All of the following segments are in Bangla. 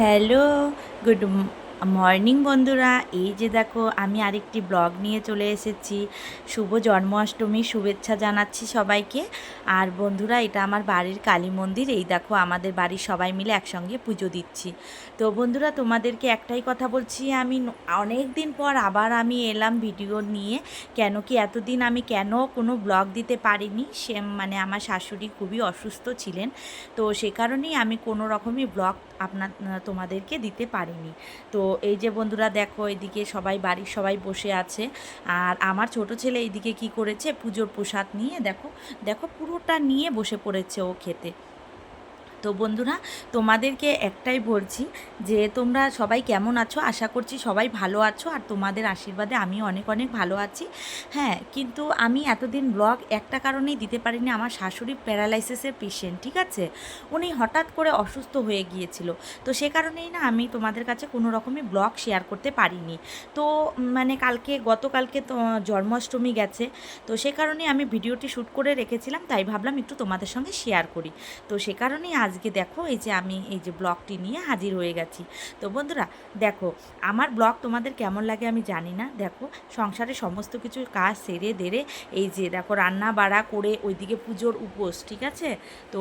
হ্যালো, গুড মর্নিং বন্ধুরা। এই যে দেখো আমি আরেকটি ব্লগ নিয়ে চলে এসেছি। শুভ জন্মাষ্টমীর শুভেচ্ছা জানাচ্ছি সবাইকে। আর বন্ধুরা, এটা আমার বাড়ির কালী মন্দির। এই দেখো আমাদের বাড়ির সবাই মিলে একসঙ্গে পুজো দিচ্ছি। তো বন্ধুরা, তোমাদেরকে একটাই কথা বলছি, আমি অনেক দিন পর আবার আমি এলাম ভিডিও নিয়ে। কেন কি এতদিন আমি কোনো ব্লগ দিতে পারিনি, সে মানে আমার শাশুড়ি খুবই অসুস্থ ছিলেন। তো সে কারণেই আমি কোনো রকমই ব্লগ তোমাদেরকে দিতে পারিনি। তো এই যে বন্ধুরা দেখো, এদিকে সবাই বাড়ির সবাই বসে আছে। আর আমার ছোট ছেলে এইদিকে কি করেছে, পুজোর প্রসাদ নিয়ে দেখো দেখো পুরোটা নিয়ে বসে পড়েছে ও খেতে। তো বন্ধুরা, তোমাদেরকে একটাই বলছি যে তোমরা সবাই কেমন আছো, আশা করছি সবাই ভালো আছো। আর তোমাদের আশীর্বাদে আমি অনেক অনেক ভালো আছি। হ্যাঁ, কিন্তু আমি এতদিন ব্লগ একটা কারণেই দিতে পারিনি, আমার শাশুড়ি প্যারালাইসিসের পেশেন্ট, ঠিক আছে। উনি হঠাৎ করে অসুস্থ হয়ে গিয়েছিল। তো সে কারণেই না আমি তোমাদের কাছে কোনো রকমই ব্লগ শেয়ার করতে পারিনি। তো মানে গতকালকে তো জন্মাষ্টমী গেছে। তো সে কারণে আমি ভিডিওটি শ্যুট করে রেখেছিলাম, তাই ভাবলাম একটু তোমাদের সঙ্গে শেয়ার করি। তো সে কারণেই আজকে দেখো এই যে আমি এই যে ব্লগটি নিয়ে হাজির হয়ে গেছি। তো বন্ধুরা দেখো, আমার ব্লগ তোমাদের কেমন লাগে আমি জানি না। দেখো, সংসারে সমস্ত কিছু কাজ সেরে দেরে এই যে দেখো রান্না বাড়া করে ওইদিকে পুজোর উপোস, ঠিক আছে। তো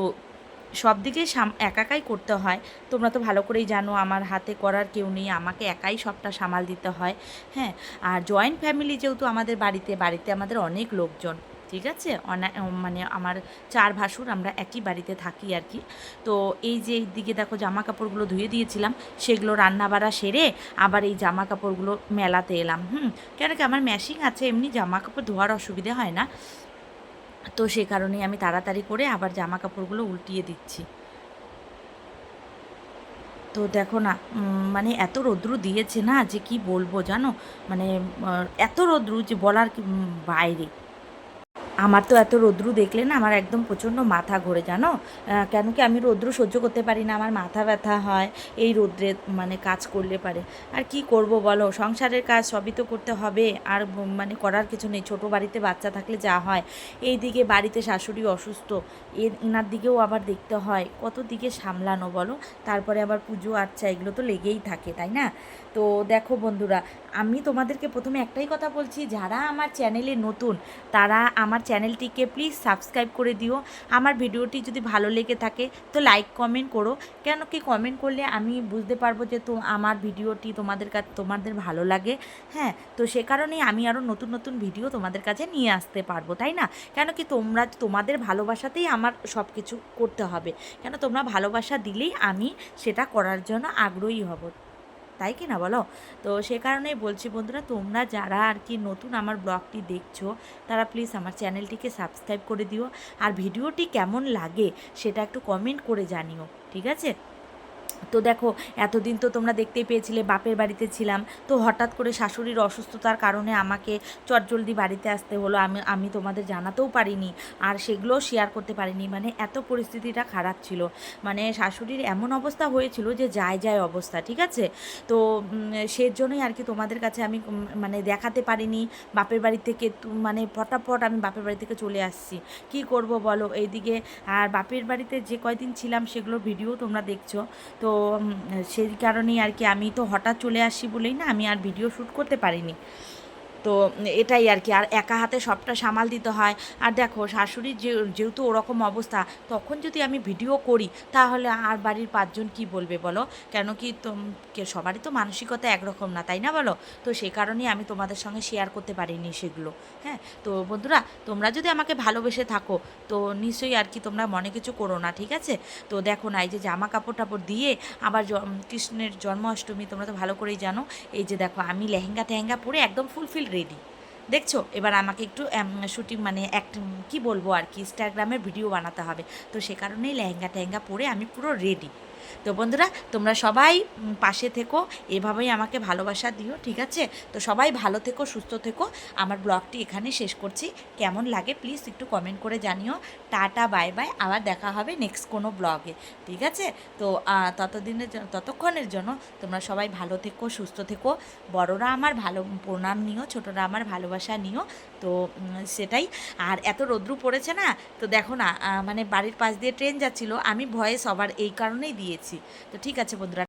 সব দিকে একাই করতে হয়। তোমরা তো ভালো করেই জানো আমার হাতে করার কেউ নেই, আমাকে একাই সবটা সামাল দিতে হয়। হ্যাঁ, আর জয়েন্ট ফ্যামিলি যেহেতু আমাদের বাড়িতে বাড়িতে আমাদের অনেক লোকজন, ঠিক আছে। মানে আমার 4 ভাসুর, আমরা একই বাড়িতে থাকি আর কি। তো এই যে এইদিকে দেখো জামা কাপড়গুলো ধুয়ে দিয়েছিলাম, সেগুলো রান্না বাড়া সেরে আবার এই জামা কাপড়গুলো মেলাতে এলাম। কেন কি আমার মেশিন আছে, এমনি জামা কাপড় ধোয়ার অসুবিধে হয় না। তো সে কারণেই আমি তাড়াতাড়ি করে আবার জামা কাপড়গুলো উল্টিয়ে দিচ্ছি। তো দেখো না, মানে এত রৌদ্র দিয়েছে না যে কি বলবো জানো। মানে এত রৌদ্র যে বলার বাইরে। আমার তো এত রৌদ্র দেখলে না আমার একদম প্রচণ্ড মাথা ঘোরে জানো। কেন কি আমি রৌদ্র সহ্য করতে পারি না, আমার মাথা ব্যথা হয় এই রৌদ্রে মানে কাজ করলে পারে। আর কি করব বলো, সংসারের কাজ সবই তো করতে হবে। আর মানে করার কিছু নেই, ছোটো বাড়িতে বাচ্চা থাকলে যা হয়। এই দিকে বাড়িতে শাশুড়ি অসুস্থ, এনার দিকেও আবার দেখতে হয়, কত দিকে সামলানো বলো। তারপরে আবার পুজো আচ্ছা এগুলো তো লেগেই থাকে, তাই না। তো দেখো বন্ধুরা, আমি তোমাদেরকে প্রথমে একটাই কথা বলছি, যারা আমার চ্যানেলে নতুন তারা আমার চ্যানেলটিকে প্লিজ সাবস্ক্রাইব করে দিও। আমার ভিডিওটি যদি ভালো লেগে থাকে তো লাইক কমেন্ট করো। কেন কি কমেন্ট করলে আমি বুঝতে পারবো যে তো আমার ভিডিওটি তোমাদের ভালো লাগে। হ্যাঁ, তো সে কারণেই আমি আরও নতুন নতুন ভিডিও তোমাদের কাছে নিয়ে আসতে পারবো, তাই না। কেন কি তোমাদের ভালোবাসাতেই আমার সব কিছু করতে হবে। কেন তোমরা ভালোবাসা দিলেই আমি সেটা করার জন্য আগ্রহী হব, তাই কি না বলো। তো সে কারণেই বলছি বন্ধুরা, তোমরা যারা আর কি নতুন আমার ব্লগটি দেখছো তারা প্লিজ আমার চ্যানেলটিকে সাবস্ক্রাইব করে দিও। আর ভিডিওটি কেমন লাগে সেটা একটু কমেন্ট করে জানিও, ঠিক আছে। তো দেখো, এতদিন তো তোমরা দেখতেই পেয়েছিলে বাপের বাড়িতে ছিলাম। তো হঠাৎ করে শাশুড়ির অসুস্থতার কারণে আমাকে চটজলদি বাড়িতে আসতে হলো। আমি তোমাদের জানাতেও পারিনি, আর সেগুলোও শেয়ার করতে পারিনি। মানে এত পরিস্থিতিটা খারাপ ছিল, মানে শাশুড়ির এমন অবস্থা হয়েছিল যে যায় যায় অবস্থা, ঠিক আছে। তো সেজন্যই আর কি তোমাদের কাছে আমি মানে দেখাতে পারিনি। বাপের বাড়ি থেকে মানে ফটাফট আমি বাপের বাড়ি থেকে চলে আসছি। কি করব বলো এইদিকে। আর বাপের বাড়িতে যে কয়দিন ছিলাম সেগুলোর ভিডিও তোমরা দেখছো। তো সেই কারণেই আর কি, আমি তো হঠাৎ চলে আসি বলেই না আমি আর ভিডিও শ্যুট করতে পারিনি। তো এটাই আর কি, আর একা হাতে সবটা সামাল দিতে হয়। আর দেখো শাশুড়ির যেহেতু ওরকম অবস্থা, তখন যদি আমি ভিডিও করি তাহলে আর বাড়ির 5 জন কী বলবে বলো। কেন কি সবারই তো মানসিকতা একরকম না, তাই না বলো। তো সে কারণেই আমি তোমাদের সঙ্গে শেয়ার করতে পারিনি সেগুলো। হ্যাঁ, তো বন্ধুরা, তোমরা যদি আমাকে ভালোবেসে থাকো তো নিশ্চয়ই আর কি তোমরা মনে কিছু করো না, ঠিক আছে। তো দেখো না, এই যে জামা কাপড় টাপড় দিয়ে আবার কৃষ্ণের জন্মাষ্টমী তোমরা তো ভালো করেই জানো। এই যে দেখো আমি লেহেঙ্গা টেহেঙ্গা পরে একদম ফুলফিল রেডি, দেখছো। এবার আমাকে একটু শুটিং মানে কী বলবো আর কি, ইনস্টাগ্রামের ভিডিও বানাতে হবে। তো সে কারণেই লেহেঙ্গা টেহেঙ্গা পরে আমি পুরো রেডি। তো বন্ধুরা, তোমরা সবাই পাশে থেকো, এভাবেই আমাকে ভালোবাসা দিও, ঠিক আছে। তো সবাই ভালো থেকো, সুস্থ থেকো। আমার ব্লগটি এখানে শেষ করছি। কেমন লাগে প্লিজ একটু কমেন্ট করে জানিও। টাটা, বাই বাই, আবার দেখা হবে নেক্সট কোনো ব্লগে, ঠিক আছে। তো ততক্ষণের জন্য তোমরা সবাই ভালো থেকো, সুস্থ থেকো। বড়রা আমার ভালো প্রণাম নিও, ছোটরা আমার ভালোবাসা নিও। তো সেটাই। আর এত রৌদ্র পড়েছে না, তো দেখো না মানে বাড়ির পাশ দিয়ে ট্রেন যাচ্ছিল, আমি ভয়েস ওভার এই কারণেই দিয়েছি। তো ঠিক আছে বন্ধুরা।